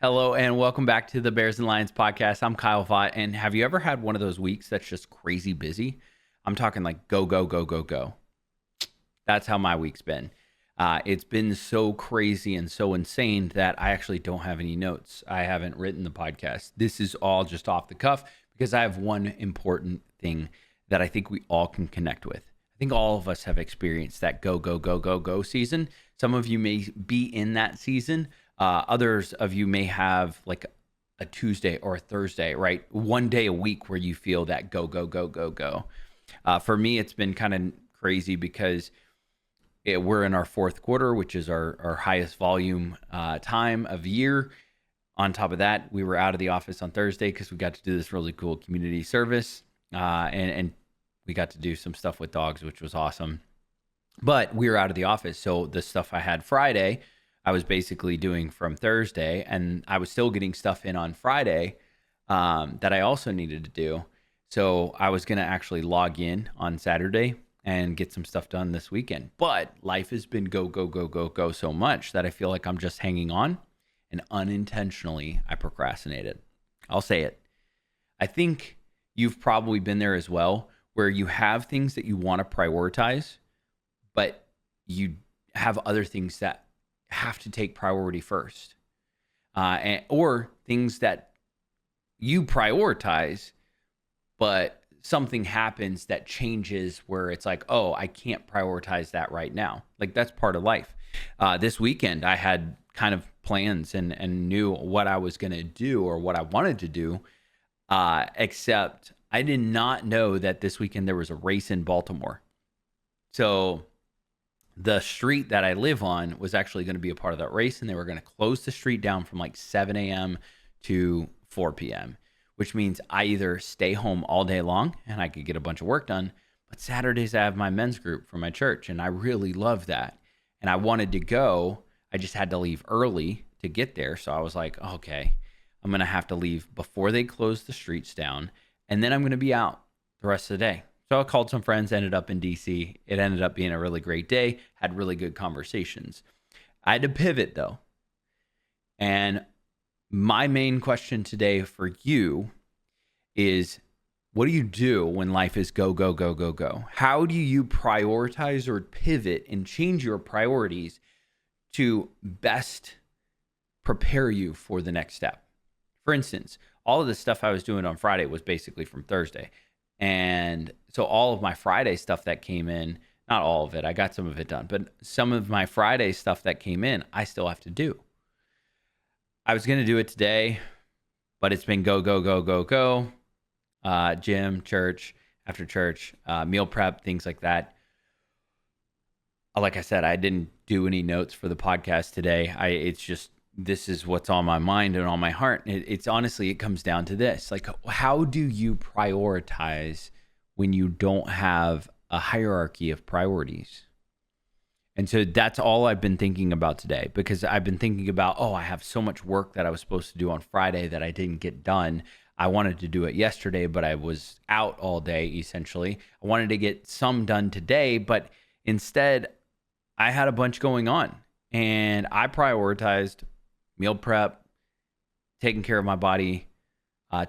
Hello and welcome back to the Bears and Lions podcast. I'm Kyle Vaught, and have you ever had one of those weeks that's just crazy busy? I'm talking like go, go, go, go, go. That's how my week's been. It's been so crazy and so insane that I actually don't have any notes. I haven't written the podcast. This is all just off the cuff because I have one important thing that I think we all can connect with. I think all of us have experienced that go, go, go, go, go season. Some of you may be in that season. Others of you may have like a Tuesday or a Thursday, right? One day a week where you feel that go, go, go, go, go. For me, it's been kind of crazy because we're in our fourth quarter, which is our highest volume time of year. On top of that, we were out of the office on Thursday because we got to do this really cool community service. And we got to do some stuff with dogs, which was awesome. But we were out of the office. So the stuff I had Friday, I was basically doing from Thursday, and I was still getting stuff in on Friday that I also needed to do. So I was going to actually log in on Saturday and get some stuff done this weekend. But life has been go, go, go, go, go so much that I feel like I'm just hanging on, and unintentionally I procrastinated. I'll say it. I think you've probably been there as well, where you have things that you want to prioritize, but you have other things that have to take priority first, or things that you prioritize, but something happens that changes where it's like, oh, I can't prioritize that right now. Like, that's part of life. This weekend, I had kind of plans and knew what I was going to do or what I wanted to do, except I did not know that this weekend there was a race in Baltimore. So the street that I live on was actually going to be a part of that race, and they were going to close the street down from like 7 a.m. to 4 p.m., which means I either stay home all day long and I could get a bunch of work done, but Saturdays I have my men's group for my church, and I really love that. And I wanted to go. I just had to leave early to get there. So I was like, okay, I'm going to have to leave before they close the streets down, and then I'm going to be out the rest of the day. So I called some friends, ended up in DC. It ended up being a really great day, had really good conversations. I had to pivot though. And my main question today for you is, what do you do when life is go, go, go, go, go? How do you prioritize or pivot and change your priorities to best prepare you for the next step? For instance, all of the stuff I was doing on Friday was basically from Thursday. And so all of my Friday stuff that came in, not all of it, I got some of it done, but some of my Friday stuff that came in, I still have to do. I was going to do it today, but it's been go, go, go, go, go. Gym, church, after church, meal prep, things like that. Like I said, I didn't do any notes for the podcast today. It's just, this is what's on my mind and on my heart. It's honestly, it comes down to this. Like, how do you prioritize when you don't have a hierarchy of priorities? And so that's all I've been thinking about today, because I've been thinking about, oh, I have so much work that I was supposed to do on Friday that I didn't get done. I wanted to do it yesterday, but I was out all day, essentially. I wanted to get some done today, but instead I had a bunch going on, and I prioritized meal prep, taking care of my body,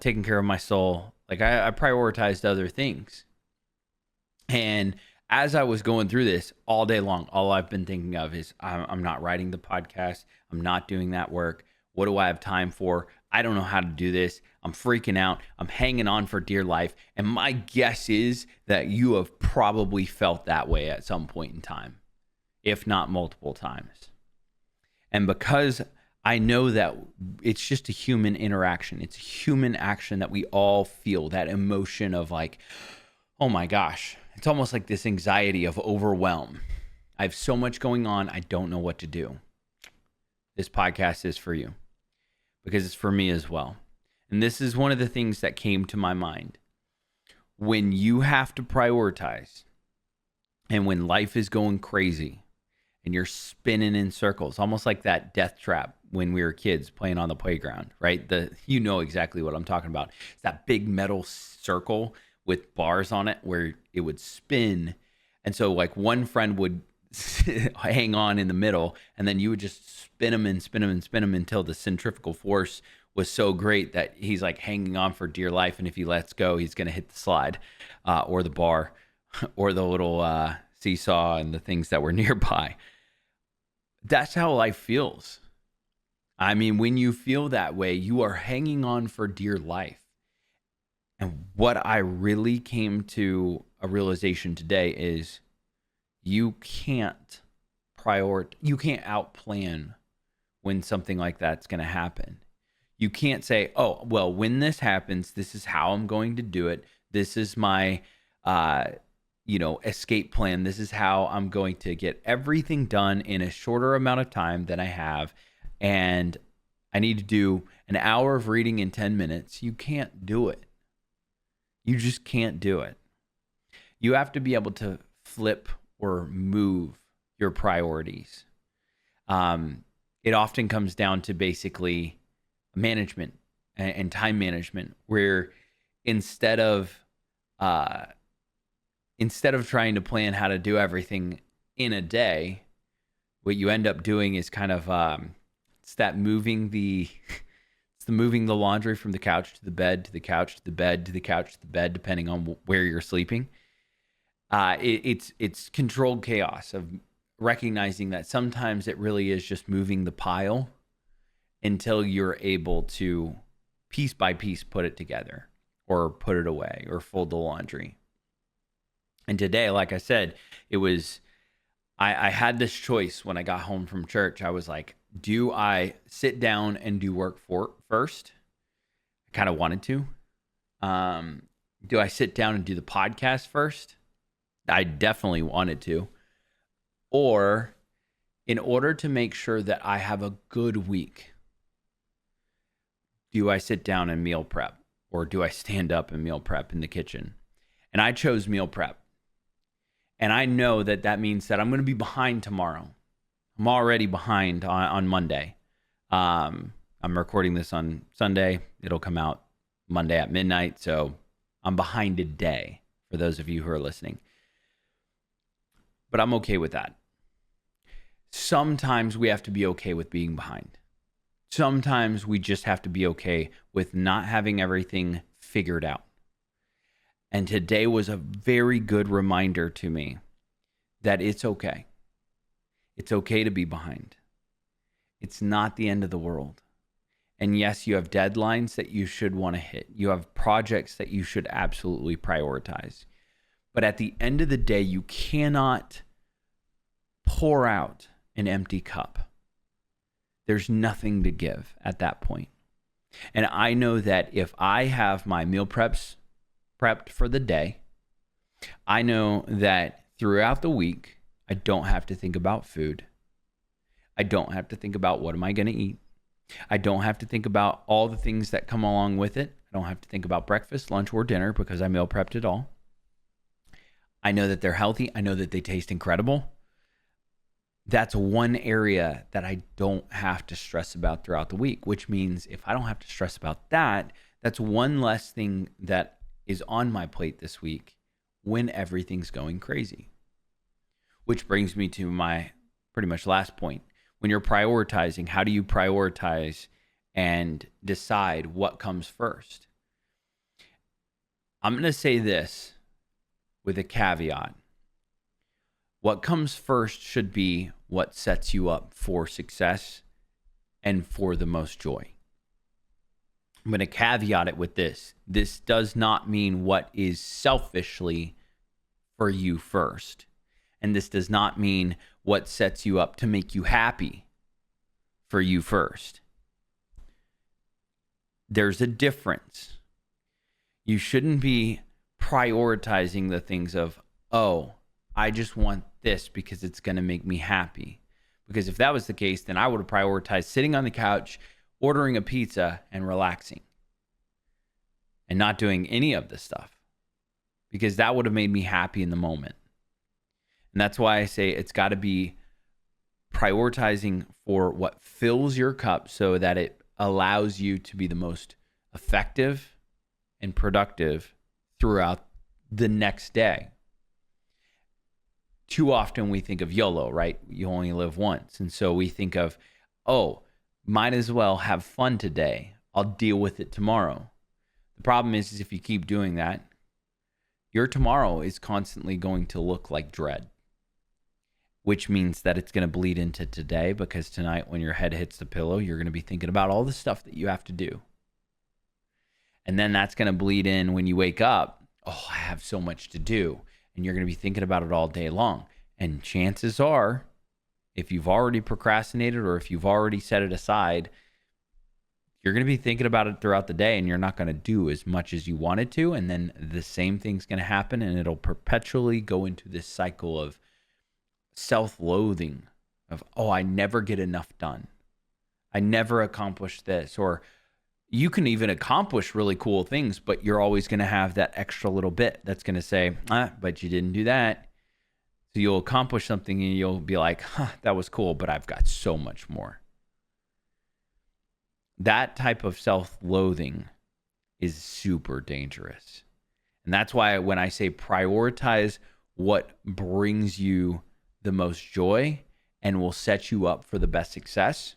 taking care of my soul. Like, I prioritized other things. And as I was going through this all day long, all I've been thinking of is, I'm not writing the podcast. I'm not doing that work. What do I have time for? I don't know how to do this. I'm freaking out. I'm hanging on for dear life. And my guess is that you have probably felt that way at some point in time, if not multiple times. And because I know that it's just a human interaction, it's a human action that we all feel, that emotion of like, oh my gosh, it's almost like this anxiety of overwhelm. I have so much going on, I don't know what to do. This podcast is for you, because it's for me as well. And this is one of the things that came to my mind. When you have to prioritize, and when life is going crazy, and you're spinning in circles, almost like that death trap when we were kids playing on the playground, right? You know exactly what I'm talking about. It's that big metal circle with bars on it where it would spin. And so like one friend would hang on in the middle, and then you would just spin him and spin him and spin him until the centrifugal force was so great that he's like hanging on for dear life. And if he lets go, he's going to hit the slide or the bar or the little seesaw and the things that were nearby. That's how life feels. I mean, when you feel that way, you are hanging on for dear life. And what I really came to a realization today is you can't outplan when something like that's going to happen. You can't say, oh, well, when this happens, this is how I'm going to do it. This is my, escape plan. This is how I'm going to get everything done in a shorter amount of time than I have. And I need to do an hour of reading in 10 minutes. You can't do it. You just can't do it. You have to be able to flip or move your priorities. It often comes down to basically management and time management, where instead of trying to plan how to do everything in a day, what you end up doing is kind of moving the laundry from the couch to the bed, to the couch to the bed, to the couch to the bed, depending on where you're sleeping. It's controlled chaos of recognizing that sometimes it really is just moving the pile until you're able to piece by piece put it together or put it away or fold the laundry. And today, like I said, it was, I had this choice when I got home from church. I was like, do I sit down and do work first? I kind of wanted to. Do I sit down and do the podcast first? I definitely wanted to. Or in order to make sure that I have a good week, do I sit down and meal prep? Or do I stand up and meal prep in the kitchen? And I chose meal prep. And I know that means that I'm going to be behind tomorrow. I'm already behind on Monday. I'm recording this on Sunday. It'll come out Monday at midnight. So I'm behind a day for those of you who are listening. But I'm okay with that. Sometimes we have to be okay with being behind. Sometimes we just have to be okay with not having everything figured out. And today was a very good reminder to me that it's okay. It's okay to be behind. It's not the end of the world. And yes, you have deadlines that you should want to hit. You have projects that you should absolutely prioritize. But at the end of the day, you cannot pour out an empty cup. There's nothing to give at that point. And I know that if I have my meal prepped for the day, I know that throughout the week, I don't have to think about food. I don't have to think about what am I going to eat. I don't have to think about all the things that come along with it. I don't have to think about breakfast, lunch, or dinner because I meal prepped it all. I know that they're healthy. I know that they taste incredible. That's one area that I don't have to stress about throughout the week, which means if I don't have to stress about that, that's one less thing that is on my plate this week when everything's going crazy. Which brings me to my pretty much last point. When you're prioritizing, how do you prioritize and decide what comes first? I'm going to say this with a caveat. What comes first should be what sets you up for success and for the most joy. I'm going to caveat it with this. This does not mean what is selfishly for you first. And this does not mean what sets you up to make you happy for you first. There's a difference. You shouldn't be prioritizing the things of, oh, I just want this because it's going to make me happy. Because if that was the case, then I would have prioritized sitting on the couch, ordering a pizza, and relaxing. And not doing any of this stuff. Because that would have made me happy in the moment. And that's why I say it's got to be prioritizing for what fills your cup so that it allows you to be the most effective and productive throughout the next day. too often we think of YOLO, right? You only live once. And so we think of, oh, might as well have fun today. I'll deal with it tomorrow. The problem is if you keep doing that, your tomorrow is constantly going to look like dread, which means that it's going to bleed into today, because tonight when your head hits the pillow, you're going to be thinking about all the stuff that you have to do. And then that's going to bleed in when you wake up. Oh, I have so much to do. And you're going to be thinking about it all day long. And chances are, if you've already procrastinated or if you've already set it aside, you're going to be thinking about it throughout the day, and you're not going to do as much as you wanted to. And then the same thing's going to happen, and it'll perpetually go into this cycle of self-loathing of, oh, I never get enough done. I never accomplish this. Or you can even accomplish really cool things, but you're always going to have that extra little bit that's going to say, but you didn't do that. So you'll accomplish something and you'll be like, that was cool, but I've got so much more. That type of self-loathing is super dangerous. And that's why when I say prioritize what brings you the most joy and will set you up for the best success,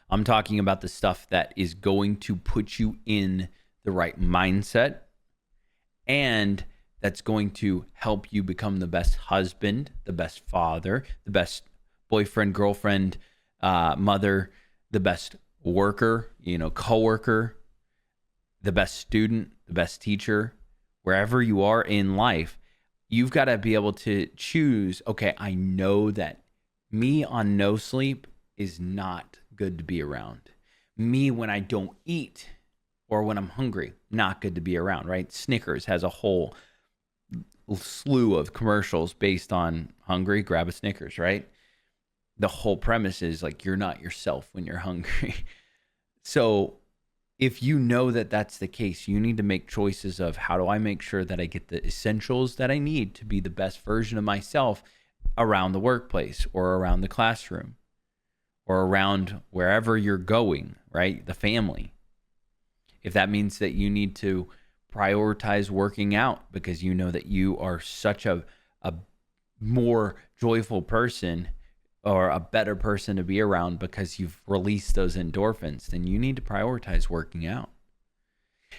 I'm talking about the stuff that is going to put you in the right mindset and that's going to help you become the best husband, the best father, the best boyfriend, girlfriend, mother, the best worker, coworker, the best student, the best teacher. Wherever you are in life, you've got to be able to choose, okay, I know that me on no sleep is not good to be around. Me when I don't eat or when I'm hungry, not good to be around, right? Snickers has a whole slew of commercials based on hungry, grab a Snickers, right? The whole premise is like, you're not yourself when you're hungry. So if you know that that's the case, you need to make choices of, how do I make sure that I get the essentials that I need to be the best version of myself around the workplace or around the classroom or around wherever you're going, right? The family. If that means that you need to prioritize working out because you know that you are such a more joyful person or a better person to be around because you've released those endorphins, then you need to prioritize working out.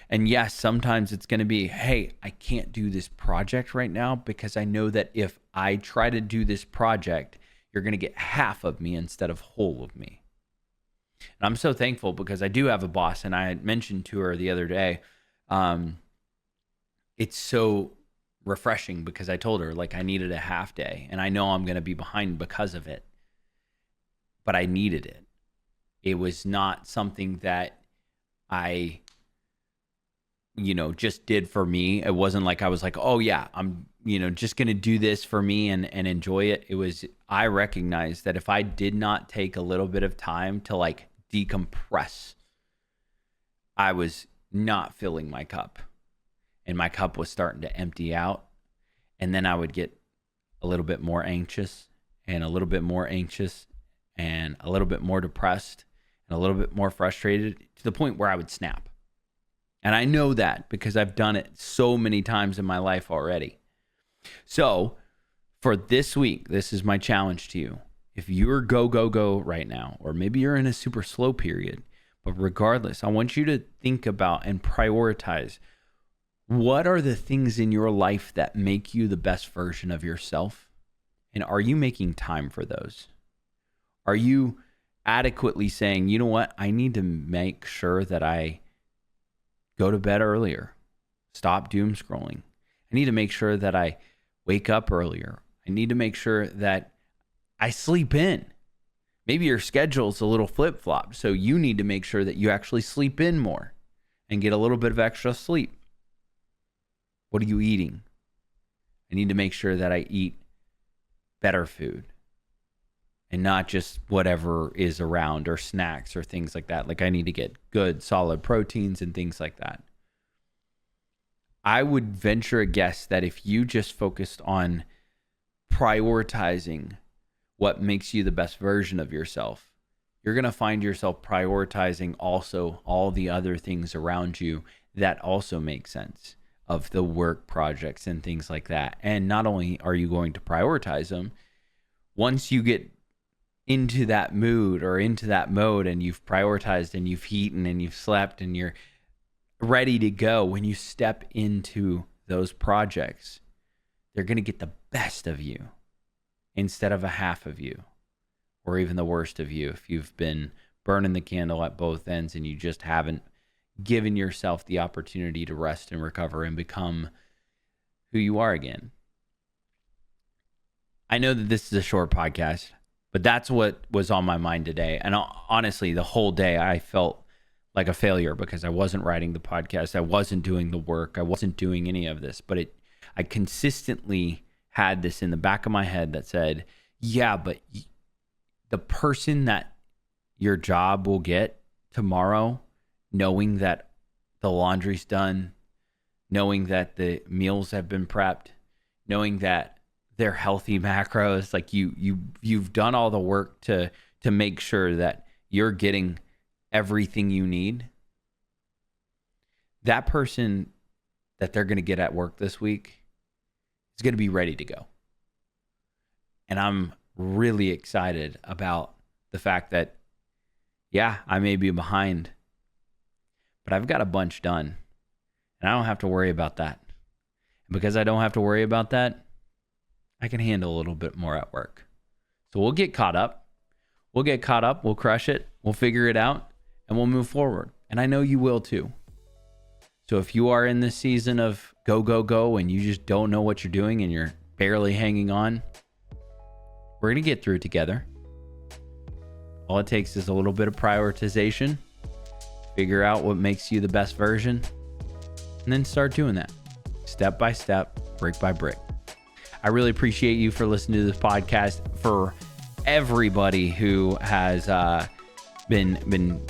And yes, sometimes it's going to be, hey, I can't do this project right now because I know that if I try to do this project, you're going to get half of me instead of whole of me. And I'm so thankful because I do have a boss, and I had mentioned to her the other day, it's so refreshing because I told her like I needed a half day, and I know I'm going to be behind because of it, but I needed it. It was not something that I, just did for me. It wasn't like I was like, oh yeah, I'm, just going to do this for me and enjoy it. It was, I recognized that if I did not take a little bit of time to like decompress, I was not filling my cup. And my cup was starting to empty out. And then I would get a little bit more anxious and a little bit more anxious and a little bit more depressed and a little bit more frustrated to the point where I would snap. And I know that because I've done it so many times in my life already. So for this week, this is my challenge to you. If you're go right now, or maybe you're in a super slow period, but regardless, I want you to think about and prioritize, what are the things in your life that make you the best version of yourself? And are you making time for those? Are you adequately saying, you know what, I need to make sure that I go to bed earlier, stop doom scrolling. I need to make sure that I wake up earlier. I need to make sure that I sleep in. Maybe your schedule's a little flip-flop, so you need to make sure that you actually sleep in more and get a little bit of extra sleep. What are you eating? I need to make sure that I eat better food and not just whatever is around or snacks or things like that. Like I need to get good, solid proteins and things like that. I would venture a guess that if you just focused on prioritizing what makes you the best version of yourself, you're going to find yourself prioritizing also all the other things around you that also make sense. of the work projects and things like that. And not only are you going to prioritize them, once you get into that mood or into that mode and you've prioritized and you've eaten and you've slept and you're ready to go, when you step into those projects, they're going to get the best of you instead of a half of you, or even the worst of you if you've been burning the candle at both ends and you just haven't given yourself the opportunity to rest and recover and become who you are again. I know that this is a short podcast, but that's what was on my mind today. And honestly, the whole day I felt like a failure because I wasn't writing the podcast. I wasn't doing the work. I wasn't doing any of this, but I consistently had this in the back of my head that said, yeah, but the person that your job will get tomorrow, knowing that the laundry's done, knowing that the meals have been prepped, knowing that they're healthy macros, like you've done all the work to make sure that you're getting everything you need. That person that they're going to get at work this week is going to be ready to go. And I'm really excited about the fact that, yeah, I may be behind, but I've got a bunch done and I don't have to worry about that. And because I don't have to worry about that, I can handle a little bit more at work. So we'll get caught up. We'll crush it. We'll figure it out and we'll move forward. And I know you will too. So if you are in this season of go, go, go, and you just don't know what you're doing and you're barely hanging on, we're going to get through it together. All it takes is a little bit of prioritization, figure out what makes you the best version, and then start doing that step by step, brick by brick. I really appreciate you for listening to this podcast. For everybody who has been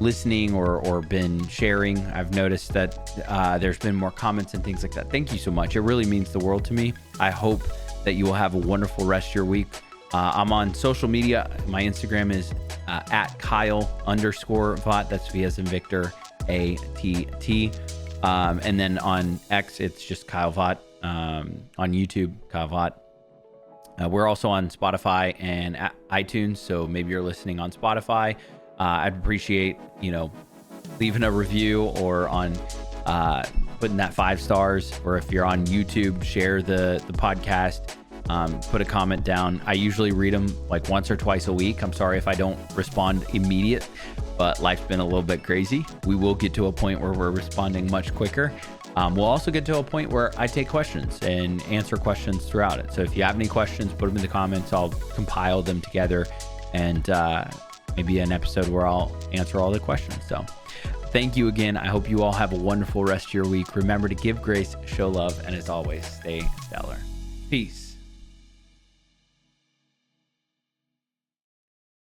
listening or been sharing, I've noticed that there's been more comments and things like that. Thank you so much. It really means the world to me. I hope that you will have a wonderful rest of your week. I'm on social media. My Instagram is at Kyle_Vaught. That's V as in Victor, ATT. And then on X, it's just Kyle Vaught. On YouTube, Kyle Vaught. We're also on Spotify and iTunes. So maybe you're listening on Spotify. I'd appreciate, leaving a review or on putting that 5 stars. Or if you're on YouTube, share the podcast. Put a comment down. I usually read them like once or twice a week. I'm sorry if I don't respond immediate, but life's been a little bit crazy. We will get to a point where we're responding much quicker. We'll also get to a point where I take questions and answer questions throughout it. So if you have any questions, put them in the comments. I'll compile them together and maybe an episode where I'll answer all the questions. So thank you again. I hope you all have a wonderful rest of your week. Remember to give grace, show love, and as always, stay stellar. Peace.